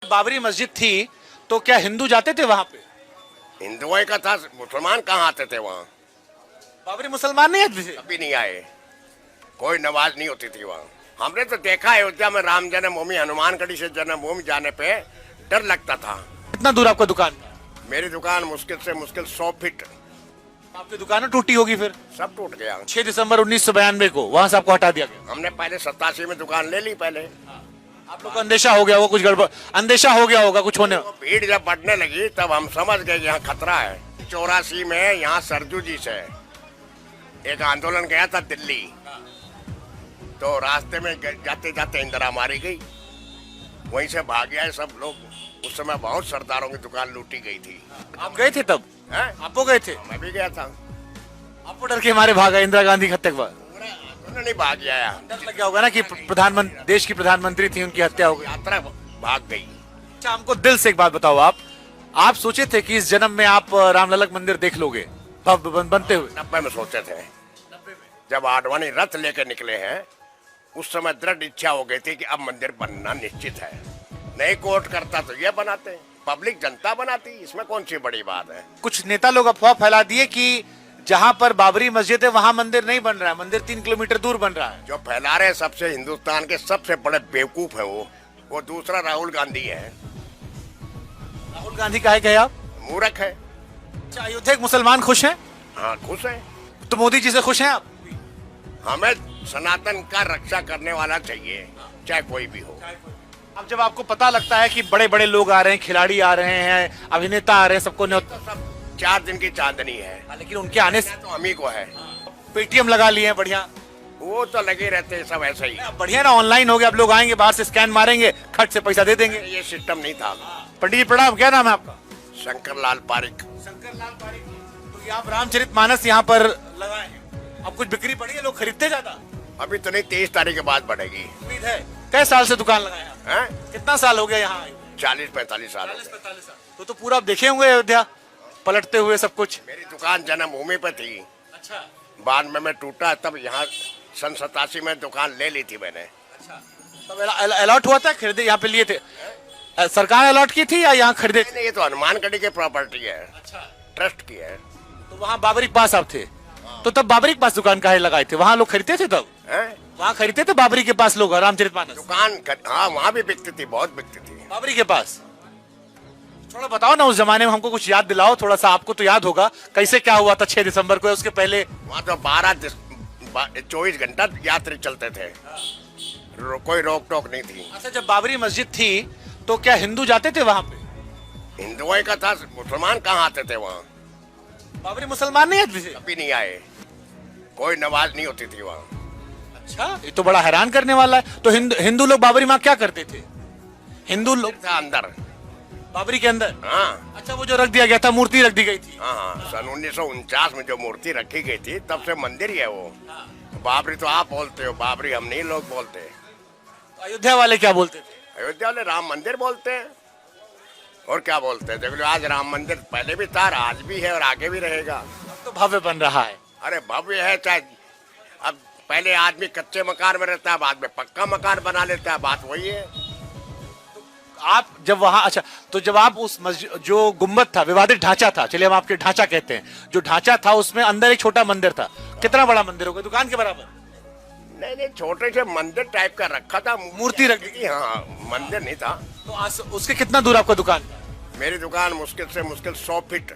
बाबरी मस्जिद थी तो क्या हिंदू जाते थे वहां पे? हिंदुओं का था, मुसलमान कहाँ आते थे वहाँ? बाबरी मुसलमान नहीं आते थे? कभी नहीं आए, कोई नमाज नहीं होती थी वहाँ। हमने तो देखा अयोध्या में राम जन्मभूमि, हनुमानगढ़ी से जन्मभूमि जाने पे डर लगता था। कितना दूर आपका दुकान था? मेरी दुकान मुश्किल से मुश्किल 100 फीट। आपकी दुकान टूटी होगी फिर? सब टूट गया। 6 दिसंबर 1992 को वहां से आपको हटा दिया गया। हमने पहले 87 में दुकान ले ली। पहले आप लोग को अंदेशा हो गया होगा कुछ गड़बड़, अंदेशा हो गया होगा कुछ होने। तो भीड़ जब बढ़ने लगी तब हम समझ गए यहाँ खतरा है। 84 में यहाँ सरजू जी से एक आंदोलन गया था दिल्ली, तो रास्ते में जाते जाते इंदिरा मारी गई, वहीं से भाग गए सब लोग। उस समय बहुत सरदारों की दुकान लूटी गई थी। आप गए थे तब? आपको गए थे? मैं भी गया था। आपको डर के मारे भागा इंदिरा गांधी की हत्या के बाद? नहीं भाग गया, डर लग गया होगा ना कि प्रधानमंत्री, देश की प्रधानमंत्री थी, उनकी हत्या हो गई। यात्रा भाग गई। अच्छा, हमको दिल से एक बात बताओ, आप सोचे थे कि इस जन्म में आप रामलला मंदिर देख लोगे बनते हुए? 90 में सोचे थे, जब आडवाणी रथ लेके निकले हैं उस समय दृढ़ इच्छा हो गई थी कि अब मंदिर बनना निश्चित है। नहीं कोर्ट करता तो ये बनाते, पब्लिक जनता बनाती, इसमें कौन सी बड़ी बात है। कुछ नेता लोग अफवाह फैला दिए कि जहां पर बाबरी मस्जिद है वहां मंदिर नहीं बन रहा है, मंदिर 3 किलोमीटर दूर बन रहा है। जो फैला रहे सबसे हिंदुस्तान के सबसे बड़े बेवकूफ है वो दूसरा राहुल गांधी है। राहुल गांधी का है क्या आप? मूर्ख है। अच्छा, अयोध्या के मुसलमान खुश हैं? हाँ खुश है। तो मोदी जी से खुश हैं आप? हमें सनातन का रक्षा करने वाला चाहिए, चाहे कोई भी हो। अब जब आपको पता लगता है कि बड़े बड़े लोग आ रहे हैं, खिलाड़ी आ रहे हैं, अभिनेता आ रहे हैं, सबको तो सब 4 दिन की चांदनी है, लेकिन उनके आने से तो हम ही को है। पेटीएम लगा लिए हैं, बढ़िया। वो तो लगे रहते हैं सब ऐसे ही। बढ़िया ना, ऑनलाइन हो गया, अब लोग आएंगे बाहर से स्कैन मारेंगे, खट से पैसा दे देंगे। ये सिस्टम नहीं था। पंडित जी प्रणाम, क्या नाम है आपका? शंकर लाल पारिक। शंकर लाल पारिक। तो ये आप रामचरितमानस यहाँ पर लगाए हैं, अब कुछ बिक्री बढ़ी है, लोग खरीदते ज्यादा? अभी तो नहीं, 23 तारीख के बाद बढ़ेगी। उम्मीद है। कई साल से दुकान लगाया हैं? कितना साल हो गया यहाँ? 40-45 साल। 40-45 साल। तो पूरा आप देखे होंगे अयोध्या पलटते हुए सब कुछ। मेरी दुकान जन्मभूमि पे थी। अच्छा। बाद में मैं टूटा, तब यहाँ सन 87 में दुकान ले ली थी मैंने। अच्छा, तब अलॉट हुआ था, खरीदे यहाँ पे लिए थे? सरकार अलॉट की थी या यहाँ खरीदे? नहीं, ये तो हनुमानगढ़ी की प्रॉपर्टी है। अच्छा, ट्रस्ट की है। तो वहाँ बाबरी के पास आप थे, तो तब बाबरी के पास दुकान काहे लगाए थे? वहाँ लोग खरीदते थे तब? वहाँ खरीदते थे बाबरी के पास लोग रामचरितमानस? दुकान हाँ वहाँ भी बिकती थी, बहुत बिकती थी बाबरी के पास। थोड़ा बताओ ना, उस जमाने में हमको कुछ याद दिलाओ थोड़ा सा, आपको तो याद होगा कैसे क्या हुआ था 6 दिसंबर को, उसके पहले? वहाँ तो 24 घंटा यात्री चलते थे, कोई रोक टोक नहीं थी। अच्छा, जब बाबरी मस्जिद थी तो क्या हिंदू जाते थे वहाँ पे? हिंदुओं का था, मुसलमान कहाँ आते थे वहाँ? बाबरी मुसलमान नहीं आते थे? कभी नहीं आए, कोई नमाज नहीं होती थी वहाँ। अच्छा, ये तो बड़ा हैरान करने वाला है। तो हिंदू लोग बाबरी में क्या करते थे? हिंदू लोग था अंदर, बाबरी के अंदर? हाँ। अच्छा, वो जो रख दिया गया था, मूर्ति रख दी गई थी? हाँ, सन 1949 में जो मूर्ति रखी गई थी तब से मंदिर ही है वो। बाबरी तो आप बोलते हो, बाबरी हम नहीं लोग बोलते। तो अयोध्या वाले क्या बोलते थे? अयोध्या वाले राम मंदिर बोलते हैं, और क्या बोलते हैं। देखो, आज राम मंदिर पहले भी था, आज भी है और आगे भी रहेगा। अब तो भव्य बन रहा है। अरे भव्य है, चाहे अब पहले आदमी कच्चे मकान में रहता है, बाद में पक्का मकान बना लेता है, बात वही है। आप जब वहां, अच्छा, तो जब आप उस मस्जिद, जो गुम्बद था, विवादित ढांचा था, चलिए हम आपके ढांचा कहते हैं, जो ढांचा था उसमें अंदर एक छोटा मंदिर था, कितना बड़ा मंदिर होगा? दुकान के बराबर? नहीं, छोटे से मंदिर टाइप का रखा था, मूर्ति रखी थी। हाँ, मंदिर नहीं था। तो उसके कितना दूर आपका दुकान? मेरी दुकान मुश्किल से मुश्किल 100 फीट।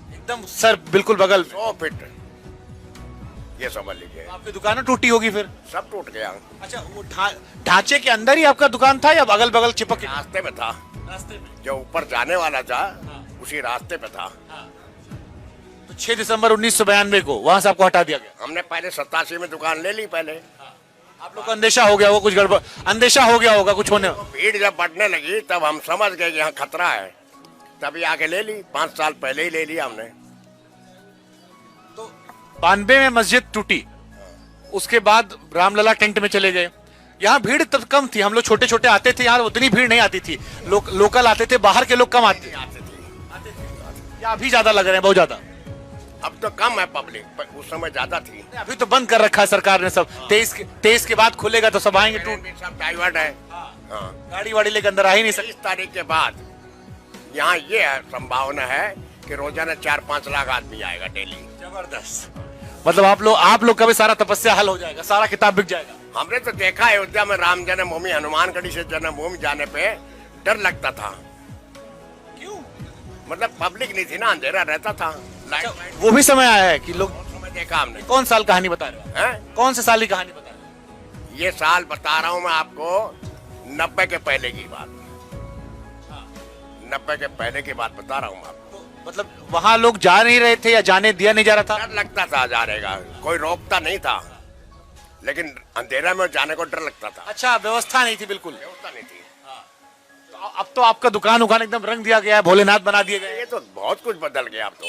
एकदम सर बिल्कुल बगल? 100 फीट, ये समझ लीजिए। आपकी दुकान टूटी होगी फिर? सब टूट गया। अच्छा, वो ढांचे के अंदर ही आपका दुकान था या अगल बगल चिपक के? रास्ते में था, रास्ते में जो ऊपर जाने वाला था उसी रास्ते पे था। तो 6 दिसंबर 1992 को वहां से आपको हटा दिया गया? हमने पहले 87 में दुकान ले ली। पहले आप लोग को अंदेशा हो गया होगा कुछ गड़बड़, अंदेशा हो गया होगा कुछ होने। भीड़ जब बढ़ने लगी तब हम समझ गए कि यहाँ खतरा है, तभी आके ले ली। 5 साल पहले ही ले लिया हमने। तो 92 में मस्जिद टूटी, उसके बाद रामलला टेंट में चले गए। यहाँ भीड़ तब कम थी, हम लोग छोटे छोटे आते थे, यहाँ उतनी भीड़ नहीं आती थी। लोकल आते थे, बाहर के लोग कम आते थे। या अभी ज्यादा लग रहे हैं? बहुत ज्यादा। अब तो कम है पब्लिक, उस समय ज्यादा थी। अभी तो बंद कर रखा है सरकार ने सब। 23 के बाद खुलेगा तो सब आएंगे। सब डाइवर्ट है। हाँ गाड़ी वाड़ी लेकर अंदर आ ही नहीं सकते। 30 तारीख के बाद यहाँ ये संभावना है कि रोजाना 4-5 लाख आदमी आएगा डेली। जबरदस्त। मतलब आप लोग का भी सारा तपस्या हल हो जाएगा, सारा किताब बिक जाएगा। हमने तो देखा अयोध्या में राम जन्मभूमि हनुमानगढ़ी से जन्मभूमि जाने पे डर लगता था। क्यों? मतलब पब्लिक नहीं थी ना, अंधेरा रहता था। लाइट वो भी समय आया है कि लोग। समय देखा हमने। कौन साल कहानी बता रहे हो? हैं? कौन से साल की कहानी बता रहे हो? ये साल बता रहा हूँ मैं आपको 90 के पहले की बात। 90 के पहले की बात बता रहा हूँ मैं आपको। मतलब वहाँ लोग जा नहीं रहे थे या जाने दिया नहीं जा रहा था? डर लगता था जाने का, कोई रोकता नहीं था, लेकिन अंधेरा में जाने को डर लगता था। अच्छा, व्यवस्था नहीं थी बिल्कुल। व्यवस्था नहीं थी। तो अब तो आपका दुकान एकदम रंग दिया गया है, भोलेनाथ बना दिए गए। ये तो बहुत कुछ बदल गया अब तो।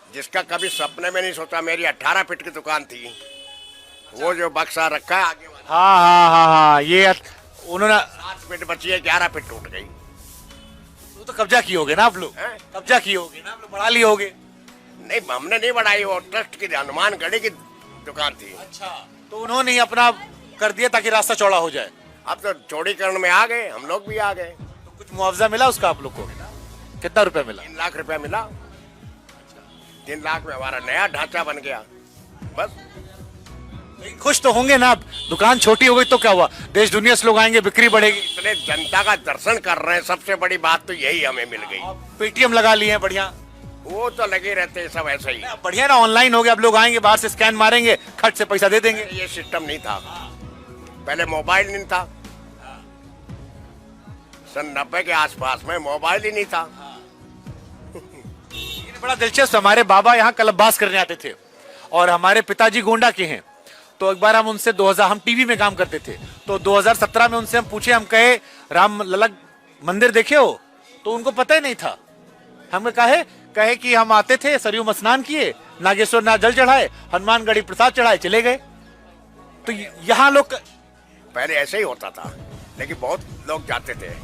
जिसका कभी सपने में नहीं सोचा, मेरी 18 फीट की दुकान थी, वो जो बक्सा रखा है आगे वाला, हाँ हाँ हाँ हाँ, ये उन्होंने 7 फीट बची है, 11 फीट टूट गई। तो कब्जा किए होगे ना आप लोग? हैं? कब्जा किए होगे ना आप लोग, बढ़ा लिए होगे। नहीं, हमने नहीं बढ़ाई, वो ट्रस्ट की हनुमानगढ़ी की दुकान थी। अच्छा, तो उन्होंने ही अपना कर दिया ताकि रास्ता चौड़ा हो जाए। अब तो चौड़ीकरण में आ गए, हम लोग भी आ गए। तो कुछ मुआवजा मिला उसका आप लोग को? कितना रुपया मिला? 3 लाख रुपया मिला। 3 लाख में हमारा नया ढांचा बन गया। बस खुश तो होंगे ना आप? दुकान छोटी हो गई तो क्या हुआ, देश दुनिया से लोग आएंगे, बिक्री बढ़ेगी। इतने जनता का दर्शन कर रहे हैं, सबसे बड़ी बात तो यही हमें मिल गई। पेटीएम लगा लिए हैं, बढ़िया। वो तो लगे रहते हैं सब ऐसे ही। बढ़िया ना, ऑनलाइन हो गया, अब लोग आएंगे बाहर से स्कैन मारेंगे, खट से पैसा दे देंगे। ये सिस्टम नहीं था, पहले मोबाइल नहीं था। सन 90 के आसपास में मोबाइल ही नहीं था। ये बड़ा दिलचस्प, हमारे बाबा यहाँ कलब्बास करने आते थे और हमारे पिताजी गोंडा के हैं। तो एक बार हम उनसे 2000, हम टीवी में काम करते थे, तो 2017 में उनसे हम पूछे, हम कहे राम लला मंदिर देखे हो? तो उनको पता ही नहीं था। हमें कहे कि हम आते थे, सरयू में स्नान किए, नागेश्वर नाथ जल चढ़ाए, हनुमानगढ़ी प्रसाद चढ़ाए, चले गए। तो यहाँ लोग पहले ऐसे ही होता था, लेकिन बहुत लोग जाते थे।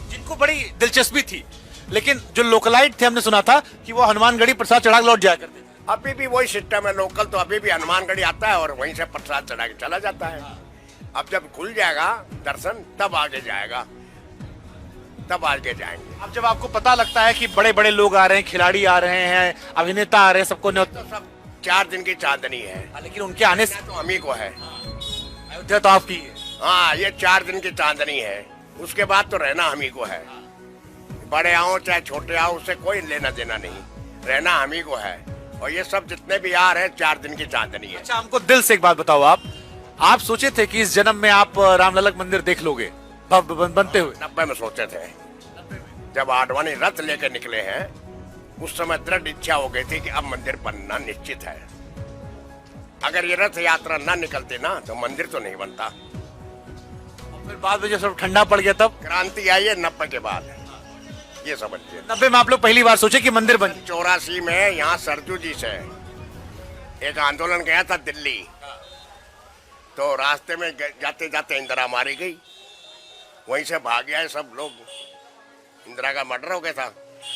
जिनको बड़ी दिलचस्पी थी, लेकिन जो लोकलाइट थे हमने सुना था कि वो हनुमानगढ़ी प्रसाद चढ़ा लौट जाया करते थे। अभी भी वही सिस्टम है लोकल, तो अभी भी हनुमानगढ़ी आता है और वहीं से प्रसाद चढ़ा के चला जाता है। अब जब खुल जाएगा दर्शन, तब आगे जाएगा, तब आगे जाएंगे। अब जब आपको पता लगता है कि बड़े बड़े लोग आ रहे हैं, खिलाड़ी आ रहे हैं, अभिनेता आ रहे हैं, सबको तो सब 4 दिन की चांदनी है। लेकिन उनके आने से तो हम ही को है। अयोध्या तो आपकी है। हाँ, ये 4 दिन की चांदनी है, उसके बाद तो रहना हम ही को है। बड़े आओ चाहे छोटे आओ, उससे कोई लेना देना नहीं, रहना हम ही को है। और ये सब जितने भी आ रहे हैं, 4 दिन की चांदनी है। अच्छा, हमको दिल से एक बात बताओ, आप सोचे थे कि इस जन्म में आप रामलला मंदिर देख लोगे बनते हुए? 90 में सोचे थे, जब आडवाणी रथ लेकर निकले हैं, उस समय दृढ़ इच्छा हो गई थी कि अब मंदिर बनना निश्चित है। अगर ये रथ यात्रा ना निकलती ना, तो मंदिर तो नहीं बनता। फिर बाद में जब सब ठंडा पड़ गया, तब क्रांति आई है 90 के बाद, ये समझिए। 90 में आप लोग पहली बार सोचे कि मंदिर बन। 84 में यहाँ सरजू जी से एक आंदोलन गया था दिल्ली, तो रास्ते में जाते जाते इंदिरा मारी गई, वहीं से भाग गए सब लोग। इंदिरा का मर्डर हो गया था,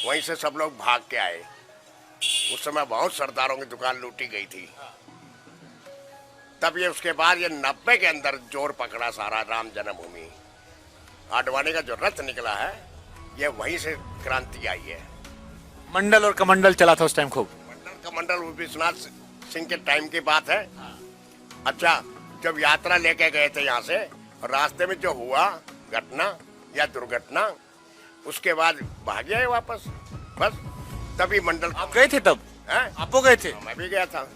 वहीं से सब लोग भाग के आए। उस समय बहुत सरदारों की दुकान लूटी गई थी। तब ये उसके बाद ये 90 के अंदर जोर पकड़ा सारा राम जन्मभूमि। आडवाणी का जो रथ निकला है, ये वहीं से क्रांति आई है। मंडल और कमंडल चला था उस टाइम खूब। मंडल कमंडल विश्वनाथ सिंह के टाइम की बात है। अच्छा, जब यात्रा लेके गए थे यहाँ से, और रास्ते में जो हुआ घटना या दुर्घटना, उसके बाद भाग गए वापस। बस तभी मंडल। आप गए थे तब? हैं? आपको गए थे? मैं भी गया था।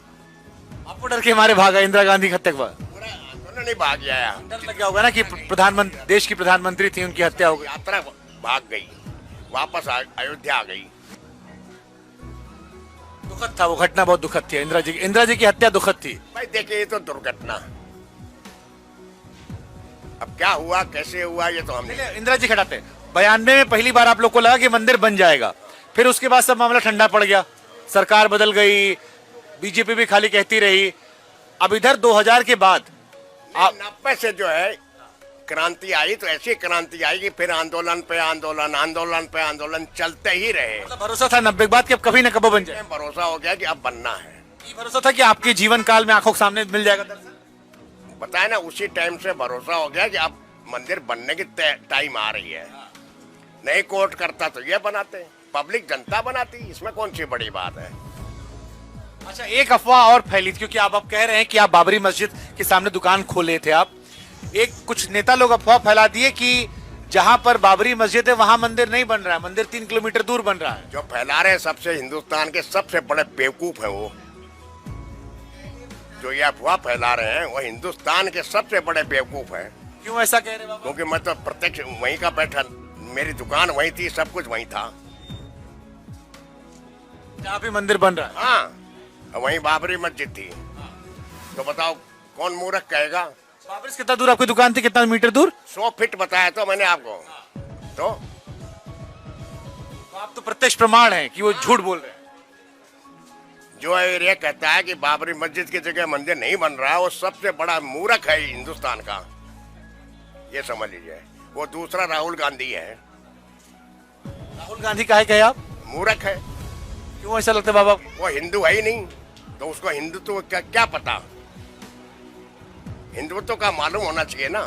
आपको डर के मारे भागा इंदिरा गांधी की हत्या के बाद? पूरा आंदोलन नहीं भाग गया। डर लग गया होगा ना कि प्रधानमंत्री, देश की प्रधानमंत्री थी, उनकी हत्या हो गई। यात्रा भाग गई, वापस अयोध्या आ गई। दुखद था वो घटना, बहुत दुखद थी। इंदिरा जी की हत्या दुखद थी। भाई देखिए, ये तो दुर्घटना, अब क्या हुआ कैसे हुआ ये तो हम नहीं। इंदिरा जी खड़ाते 92 में पहली बार आप लोग को लगा कि मंदिर बन जाएगा, फिर उसके बाद सब मामला ठंडा पड़ गया, सरकार बदल गई, बीजेपी भी खाली कहती रही। अब इधर 2000 के बाद 90 से जो है क्रांति आई, तो ऐसी क्रांति आई कि फिर आंदोलन पे आंदोलन, आंदोलन पे आंदोलन चलते ही रहे। मतलब भरोसा था 90 के बाद कि अब कभी न कभी बन जाए। भरोसा हो गया कि अब बनना है। ये भरोसा था कि आपके जीवन काल में आंखों के सामने मिल जाएगा दर्शन। बताए ना, उसी टाइम से भरोसा हो गया कि अब मंदिर बनने की टाइम आ रही है, नहीं कोर्ट करता तो ये बनाते, पब्लिक जनता बनाती, इसमें कौन सी बड़ी बात है। अच्छा, एक अफवाह और फैली थी, क्योंकि आप कह रहे हैं कि आप बाबरी मस्जिद के सामने दुकान खोले थे आप। एक कुछ नेता लोग अफवाह फैला दिए कि जहां पर बाबरी मस्जिद है वहां मंदिर नहीं बन रहा है, मंदिर 3 किलोमीटर दूर बन रहा है। जो फैला रहे हैं सबसे हिंदुस्तान के सबसे बड़े बेवकूफ हैं वो, जो ये अफवाह फैला रहे हैं वो हिंदुस्तान के सबसे बड़े बेवकूफ हैं। क्यों ऐसा कह रहे हैं बाबा? क्योंकि मैं तो प्रत्यक्ष वहीं का बैठा, मेरी दुकान वहीं थी, सब कुछ वहीं था। जहाँ भी मंदिर बन रहा है। हाँ, वहीं बाबरी मस्जिद थी। तो बताओ कौन मूर्ख कहेगा। बाबरी से कितना दूर आपकी दुकान थी, कितना मीटर दूर? 100 फीट बताया तो मैंने आपको। तो आप तो प्रत्यक्ष प्रमाण है कि वो झूठ बोल रहे हैं। जो ये कहता है कि बाबरी मस्जिद की जगह मंदिर नहीं बन रहा है, वो सबसे बड़ा मूर्ख है हिंदुस्तान का, ये समझ लीजिए। वो दूसरा राहुल गांधी है। राहुल गांधी काहे कहे आप? मूर्ख है। क्यों ऐसा लगता है बाबा? वो हिंदू है ही नहीं, तो उसको हिंदुत्व का क्या पता। हिंदुत्व का मालूम होना चाहिए ना।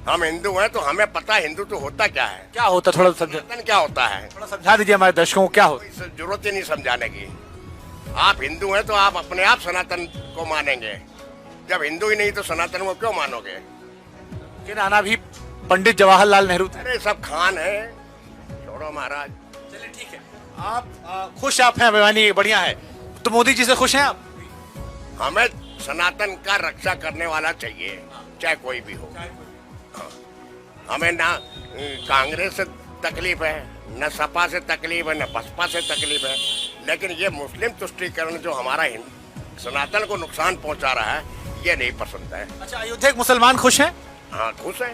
हम हिंदू हैं तो हमें पता है हिंदुत्व होता क्या है, क्या होता, थोड़ा समझा, सनातन क्या होता है। थोड़ा समझा दीजिए हमारे दर्शकों को क्या होता। कोई जरूरत ही नहीं समझाने की। आप हिंदू हैं तो आप अपने आप सनातन को मानेंगे, जब हिंदू ही नहीं तो सनातन को क्यों मानोगे। कि आना भी पंडित जवाहरलाल नेहरू थे। अरे सब खान है, छोड़ो महाराज। चलिए ठीक है, आप खुश आप हैं, अभिमानी, बढ़िया है। तो मोदी जी से खुश हैं आप? हमें सनातन का रक्षा करने वाला चाहिए, चाहे कोई भी हो। हमें ना कांग्रेस से तकलीफ है, न सपा से तकलीफ है, न बसपा से तकलीफ है, लेकिन ये मुस्लिम तुष्टीकरण जो हमारा सनातन को नुकसान पहुंचा रहा है, ये नहीं पसंद है। अच्छा, अयोध्या के मुसलमान खुश हैं? हाँ खुश है।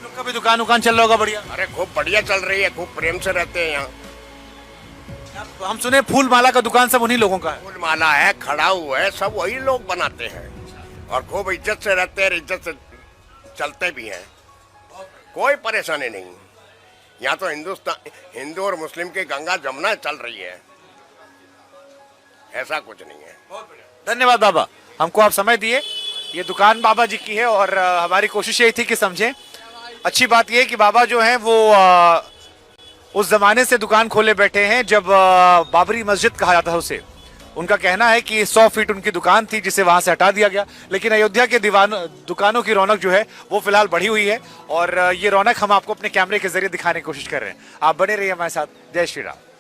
लोग का भी दुकान चल रहा होगा बढ़िया? अरे खूब बढ़िया चल रही है, खूब प्रेम से रहते हैं यहाँ। हम सुने फूल माला का दुकान सब उन्हीं लोगों का है। फूल माला है, खड़ा हुआ है, सब वही लोग बनाते हैं और खूब इज्जत से रहते हैं, इज्जत से चलते भी हैं, कोई परेशानी नहीं। यहाँ तो हिंदू और मुस्लिम की गंगा जमुना चल रही है, ऐसा कुछ नहीं है। धन्यवाद बाबा, हमको आप समय दिए। ये दुकान बाबा जी की है और हमारी कोशिश यही थी कि समझें। अच्छी बात यह कि बाबा जो हैं वो उस जमाने से दुकान खोले बैठे हैं जब बाबरी मस्जिद कहा जाता है उसे। उनका कहना है कि 100 फीट उनकी दुकान थी जिसे वहां से हटा दिया गया, लेकिन अयोध्या के दुकानों की रौनक जो है वो फिलहाल बढ़ी हुई है और ये रौनक हम आपको अपने कैमरे के जरिए दिखाने की कोशिश कर रहे हैं। आप बने रहिए हमारे साथ। जय श्री राम।